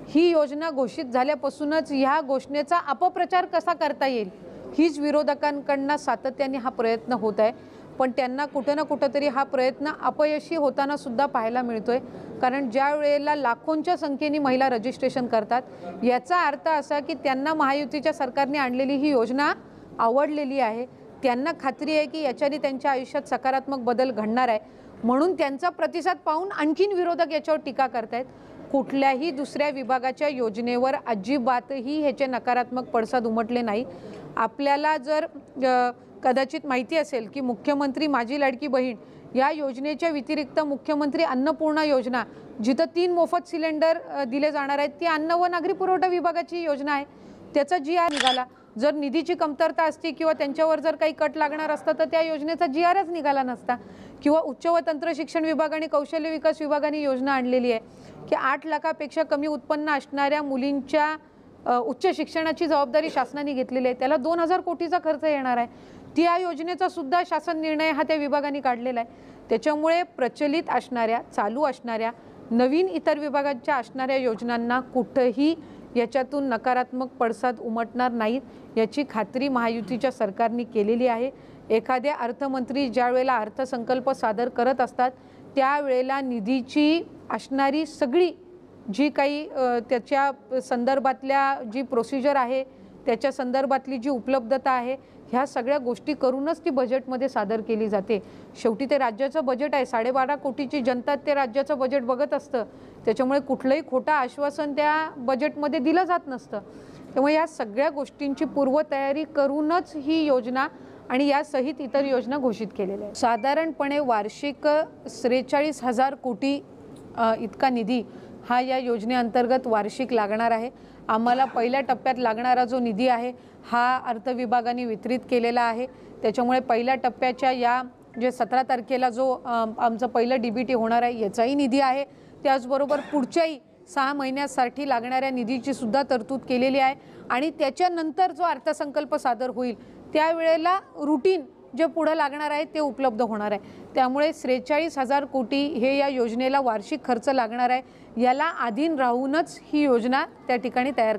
ही योजना घोषित झाल्यापासूनच ह्या घोषणेचा अपप्रचार कसा करता येईल हीच विरोधकांकडून सातत्याने हा प्रयत्न होत आहे। पण त्यांना कुठे ना कुठेतरी हा प्रयत्न अपयशी होताना सुद्धा पाहायला मिळतोय। कारण ज्या वेळेला लाखोंच्या संख्येने महिला रजिस्ट्रेशन करतात याचा अर्थ असा की त्यांना महायुतीच्या सरकारने आणलेली ही योजना आवडलेली आहे। त्यांना खात्री आहे की याच्याने त्यांच्या आयुष्यात सकारात्मक बदल घडणार आहे। म्हणून त्यांचा प्रतिसाद पाहून आणखीन विरोधक याच्यावर टीका करतायत। कुठल्याही दुसऱ्या विभागाच्या योजनेवर अजिबातही ह्याचे नकारात्मक पडसाद उमटले नाही। आपल्याला जर कदाचित माहिती असेल की मुख्यमंत्री माझी लाडकी बहीण या योजनेच्या व्यतिरिक्त मुख्यमंत्री अन्नपूर्णा योजना जिथं 3 मोफत सिलेंडर दिले जाणार आहेत ती अन्न व नागरी पुरवठा विभागाची योजना आहे। त्याचा GR निघाला। जर निधीची कमतरता असती किंवा त्यांच्यावर जर काही कट लागणार असता तर त्या योजनेचा GRच निघाला नसता। किंवा उच्च व तंत्र शिक्षण विभाग आणि कौशल्य विकास विभागाने योजना आणलेली आहे की 8 लाखापेक्षा कमी उत्पन्न असणाऱ्या मुलींच्या उच्च शिक्षणाची जबाबदारी शासनाने घेतलेली आहे। त्याला 2000 कोटीचा खर्च येणार आहे। त्या योजनेचा सुद्धा शासन निर्णय हा त्या विभागाने काढलेला आहे। त्याच्यामुळे प्रचलित असणाऱ्या चालू असणाऱ्या नवीन इतर विभागांच्या असणाऱ्या योजनांना कुठेही याच्यातून नकारात्मक पडसाद उमटणार नाहीत याची खात्री महायुतीच्या सरकारने केलेली आहे। एखाद्या अर्थमंत्री ज्या वेळेला अर्थसंकल्प सादर करत असतात त्यावेळेला निधीची असणारी सगळी जी काही त्याच्या संदर्भातल्या जी प्रोसिजर आहे त्याच्या संदर्भातली जी उपलब्धता आहे ह्या सगळ्या गोष्टी करूनच ती बजेटमध्ये सादर केली जाते। शेवटी ते राज्याचं बजेट आहे। 12.5 कोटीची जनता ते राज्याचं बजेट बघत असतं। त्याच्यामुळे कुठलंही खोटं आश्वासन त्या बजेटमध्ये दिलं जात नसतं। त्यामुळे या सगळ्या गोष्टींची पूर्वतयारी करूनच ही योजना आणि यासहित इतर योजना घोषित केलेल्या आहेत। साधारणपणे वार्षिक 43,000 कोटी इतका निधी हा या योजनेअंतर्गत वार्षिक लागणार आहे। आम्हाला पहिल्या टप्प्यात लागणारा जो निधी आहे हा अर्थ विभागाने वितरित केलेला आहे। त्याच्यामुळे पहिल्या टप्प्याच्या या जे 17 तारखेला जो आमचं पहिलं DBT होणार आहे याचाही निधी आहे। त्याचबरोबर पुढच्याही 6 महिन्यासाठी लागणाऱ्या निधीची सुद्धा तरतूद केलेली आहे। आणि त्याच्यानंतर जो अर्थसंकल्प सादर होईल त्यावेळेला रूटीन जे पुढे लागणार आहे ते उपलब्ध होणार आहे। त्यामुळे 43,000 कोटी हे या योजनेला वार्षिक खर्च लागणार आहे। याला अधीन राहूनच ही योजना त्या ठिकाणी तयार